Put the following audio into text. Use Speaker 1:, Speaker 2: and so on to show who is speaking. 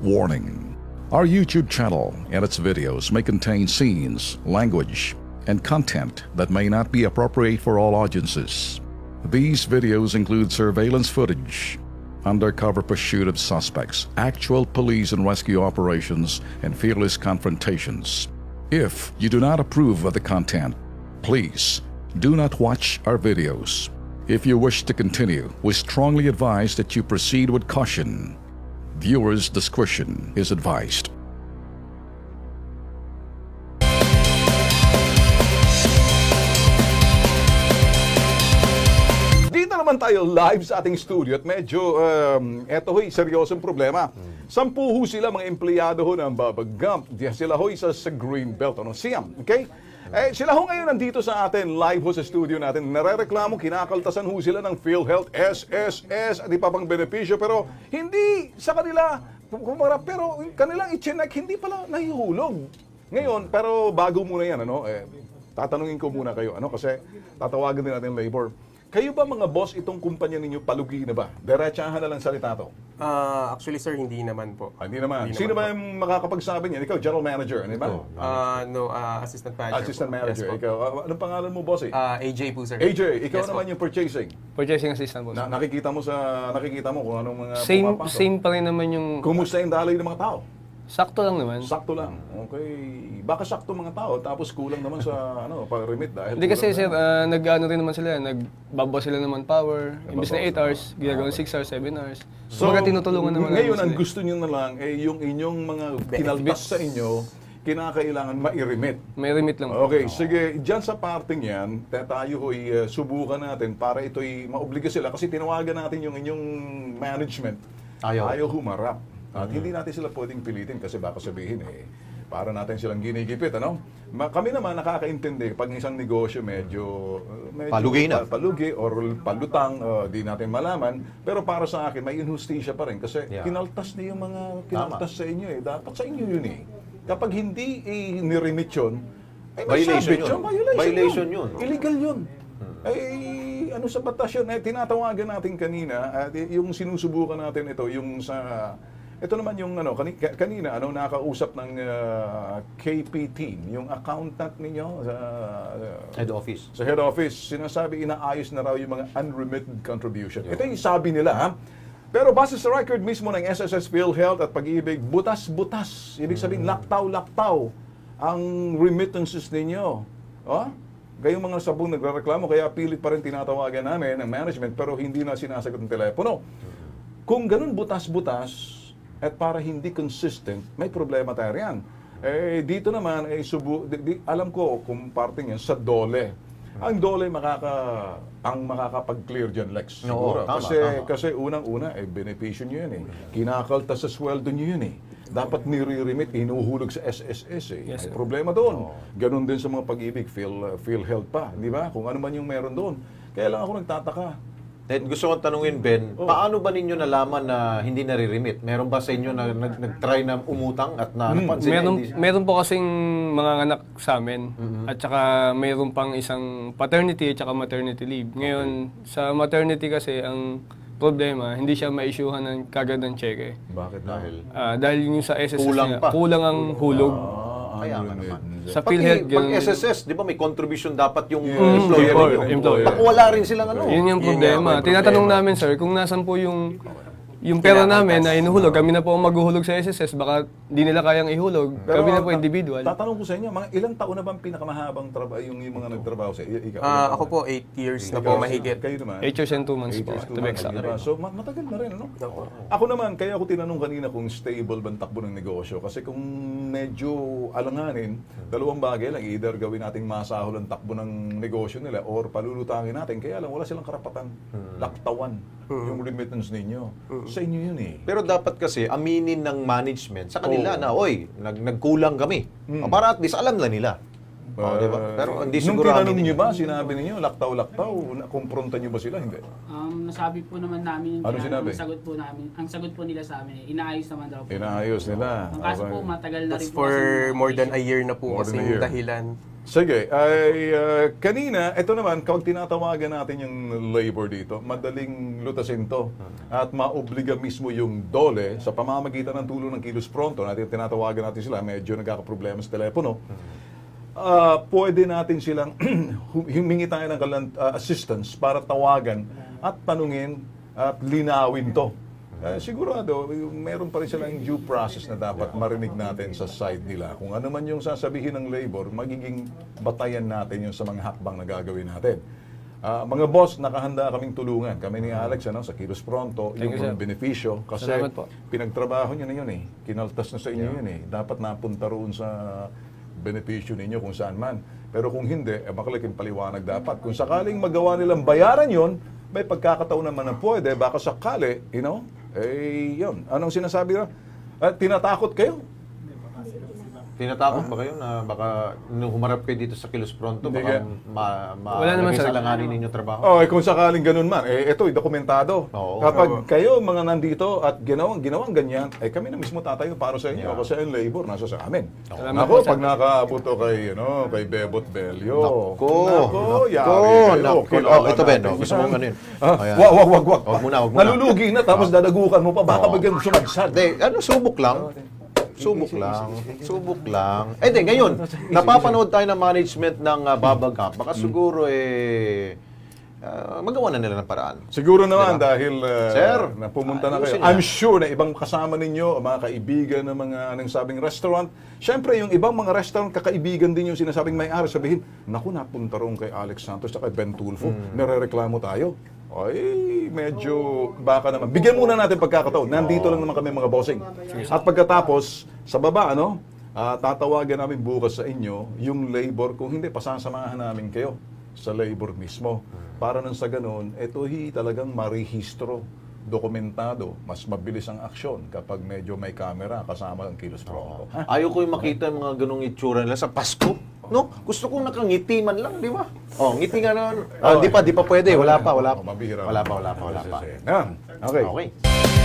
Speaker 1: Warning: our YouTube channel and its videos may contain scenes, language, and content that may not be appropriate for all audiences. These videos include surveillance footage, undercover pursuit of suspects, actual police and rescue operations, and fearless confrontations. If you do not approve of the content, please do not watch our videos. If you wish to continue, we strongly advise that you proceed with caution. Viewers' discretion is advised.
Speaker 2: Dito naman tayo live sa ating studio at medyo, eto ho'y seryosong problema. 10 ho sila mga empleyado ho ng Bubba Gump. Sila ho'y sa Greenbelt, Siam, okay? Sila ho ngayon nandito sa atin, live ho sa studio natin. Narereklamo, kinakaltasan ho sila ng PhilHealth, SSS, at iba pang benepisyo. Pero hindi sa kanila, pero kanilang i-check, hindi pala nahihulog. Ngayon, pero bago muna yan, tatanungin ko muna kayo, kasi tatawagan din natin labor. Kayo ba mga boss itong kumpanya ninyo, palugi na ba? Diretsahan na lang salita to.
Speaker 3: Actually sir, hindi naman po.
Speaker 2: Hindi naman. Sino ba yung makakapagsabi niyan? Ikaw, general manager, ano ba?
Speaker 3: No, assistant manager.
Speaker 2: Assistant manager.
Speaker 3: Yes,
Speaker 2: Ikaw, anong pangalan mo, boss?
Speaker 3: AJ po sir.
Speaker 2: AJ, ikaw
Speaker 3: Yes,
Speaker 2: naman yung purchasing.
Speaker 4: Purchasing assistant po.
Speaker 2: Nakikita mo kung anong mga pumapasok.
Speaker 4: Same pa rin naman yung...
Speaker 2: Kumusta yung daloy ng mga tao?
Speaker 4: Sakto lang naman.
Speaker 2: Sakto lang. Okay. Baka sakto mga tao, tapos kulang naman sa pag-remit dahil...
Speaker 4: Hindi kasi sir, nag-ano rin naman sila, nagbabaw sila naman power. Imbis na 8 hours, ginagawin 6 hours, 7 hours. So, mga tinutulungan naman.
Speaker 2: Ngayon, ang gusto nyo na lang, yung inyong mga kinaltas sa inyo, kinakailangan ma-remit.
Speaker 4: May remit lang.
Speaker 2: Okay, sige, dyan sa parting yan, tayo ho'y subukan natin para ito'y maobliga sila kasi tinawagan natin yung inyong management. Ayaw humarap. At hindi natin sila pwedeng pilitin kasi baka sabihin para natin silang ginigipit, Kami naman nakakaintindi pag isang negosyo medyo palugi or palutang, di natin malaman. Pero para sa akin, may inhustisya pa rin kasi kinaltas niyo yung mga kinaltas sa inyo Dapat sa inyo yun Kapag hindi niremit yun, violation yun. Illegal yun. Ano sa batas yun? Tinatawagan natin kanina at yung sinusubukan natin ito, yung sa... Ito naman yung kanina nakausap ng KP team, yung accountant ninyo sa
Speaker 5: head office.
Speaker 2: Sa head office, sinasabi inaayos na raw yung mga unremitted contribution. Ito yung sabi nila, Pero base sa record mismo ng SSS PhilHealth at Pag-ibig, butas-butas. Ibig sabihin, laktaw-laktaw ang remittances ninyo. Kayong mga sabong nagrereklamo, kaya pilit pa rin tinatawagan namin ng management pero hindi na sinasagot ng telepono. Kung ganun butas-butas, at para hindi consistent, may problema tayo yan. Dito naman, alam ko kung parte niyan sa DOLE. Ang DOLE makakapag-clear dyan, Lex. Siguro. Kasi unang-una, benepisyo nyo yan Kinakaltas sa sweldo nyo yun Dapat nire-remit, inuhulog sa SSS
Speaker 4: Yes,
Speaker 2: may problema doon. Ganon din sa mga Pag-ibig, PhilHealth pa. Di ba? Kung ano man yung meron doon. Kaya lang ako nagtataka.
Speaker 5: Gusto kong tanungin, Ben, paano ba ninyo nalaman na hindi nare-remit? Meron ba sa inyo na nag-try na umutang at napansin?
Speaker 4: Meron po kasing mga anak sa amin at saka meron pang isang paternity at saka maternity leave. Ngayon, sa maternity kasi ang problema, hindi siya ma-issuehan ng kagad ng cheque.
Speaker 2: Bakit dahil?
Speaker 4: Dahil yung sa SSS kulang ang hulog.
Speaker 5: Kaya nga naman.
Speaker 4: Sa PhilHealth,
Speaker 5: pag SSS, di ba may contribution dapat yung employer
Speaker 4: employer.
Speaker 5: Wala rin silang
Speaker 4: Yun yung problema. Tinatanong namin, sir, kung nasan po yung pera namin na inuhulog, kami na po ang maghuhulog sa SSS, baka di nila kayang ihulog.
Speaker 2: Pero,
Speaker 4: kami na po individual.
Speaker 2: Tatanong ko sa inyo, mga ilang taon na bang pinakamahabang trabaho yung mga nagtrabaho sa iyo?
Speaker 3: Ako po, 8 years na po mahigit.
Speaker 2: Kayo naman?
Speaker 4: 8 years and 2 months po, to be exact.
Speaker 2: So, matagal na rin, Ako naman, kaya ako tinanong kanina kung stable ba ang takbo ng negosyo. Kasi kung medyo alanganin, dalawang bagay lang, either gawin nating masahol ang takbo ng negosyo nila or palulutangin natin. Kaya lang, wala silang karapatan. Laktawan yung remittance ninyo. Sa inyo yun
Speaker 5: Pero dapat kasi aminin ng management sa kanila na, nagkulang kami. Para at least alam na nila. Diba? Pero hindi siguro
Speaker 2: nung tinanong nyo ba, sinabi ninyo, laktaw-laktaw, kumpronta nyo ba sila? Hindi.
Speaker 6: Nasabi po naman namin,
Speaker 2: ano sinabi?
Speaker 6: Ang sagot po nila sa amin, inaayos naman daw po.
Speaker 2: Inaayos nila.
Speaker 6: Ang kaso po, matagal na rin po.
Speaker 3: For more than a year na po kasi yung dahilan.
Speaker 2: Sige, ay kanina, ito naman, kapag tinatawagan natin yung labor dito, madaling lutasin to at maobliga mismo yung DOLE sa pamamagitan ng tulong ng Kilos Pronto. Tinatawagan natin sila, medyo nagkakaproblema sa telepono. Pwede natin silang humingi tayo ng assistance para tawagan at tanungin at linawin to. Sigurado, meron pa rin silang due process na dapat marinig natin sa side nila. Kung ano man yung sasabihin ng labor, magiging batayan natin yung sa mga hakbang na gagawin natin. Mga boss, nakahanda kaming tulungan. Kami ni Alex sa Kilos Pronto,
Speaker 4: Thank you,
Speaker 2: yung
Speaker 4: sir.
Speaker 2: benepisyo. Kasi
Speaker 4: Salamat po.
Speaker 2: pinagtrabaho nyo na yun eh. Kinaltas na sa inyo yun eh. Dapat napunta roon sa benepisyo ninyo kung saan man. Pero kung hindi, makaliking paliwanag dapat. Kung sakaling magawa nilang bayaran yon, may pagkakataon naman na pwede, baka sakali, yun. Anong sinasabi na? Tinatakot kayo?
Speaker 5: Tinatakot ba kayo na baka nung humarap kayo dito sa Kilos Pronto,
Speaker 2: Hindi
Speaker 5: baka
Speaker 4: Wala naman, sir.
Speaker 5: salanganin ninyo trabaho?
Speaker 2: Kung sakaling ganun man, ito, dokumentado.
Speaker 5: Oo.
Speaker 2: Kapag kayo, mga nandito, at ginawang ganyan, kami na mismo tatayo para sa inyo. Kasi ang labor, nasa sa amin.
Speaker 4: Salamat
Speaker 2: Ako,
Speaker 4: po, sir.
Speaker 2: pag nakaabot to kay, kay Bebot Belio.
Speaker 5: Nako,
Speaker 2: yari kayo. Kilala
Speaker 5: ito Ben,
Speaker 2: natin
Speaker 5: gusto
Speaker 2: yan.
Speaker 5: mong ano yun? Ayan.
Speaker 2: Wag.
Speaker 5: Wag muna.
Speaker 2: Nalulugi na, tapos dadagukan mo pa. Baka bigyan sumagsad.
Speaker 5: Hindi, subok lang. Subok lang. Ngayon, napapanood tayo ng management ng Babagap. Baka siguro magawa na nila ng paraan.
Speaker 2: Siguro naman dahil
Speaker 5: Sir,
Speaker 2: na pumunta na kayo.
Speaker 5: ayusin
Speaker 2: I'm
Speaker 5: na.
Speaker 2: sure na ibang kasama ninyo, mga kaibigan ng mga anong sabing restaurant. Siyempre, yung ibang mga restaurant, kakaibigan din yung sinasabing may-ari. Sabihin, naku, napunta roon kay Alex Santos at kay Ben Tulfo. Nare-reklamo tayo. Ay, medyo baka naman. Bigyan muna natin pagkakataon. Nandito lang naman kami mga bossing. At pagkatapos, sa baba, tatawagan namin bukas sa inyo yung labor. Kung hindi, pasasamahan namin kayo sa labor mismo. Para nang sa ganun, talagang marehistro, dokumentado, mas mabilis ang aksyon kapag medyo may camera kasama ang Kilos Pronto.
Speaker 5: Ayaw ko yung makita yung mga ganong itsura nila sa Pasko. No? Gusto kong nakangiti man lang, di ba? Ngiti nga naman. Di pa pwede. Wala pa.
Speaker 2: Mabihira.
Speaker 5: Wala pa.
Speaker 2: Okay.
Speaker 5: Okay.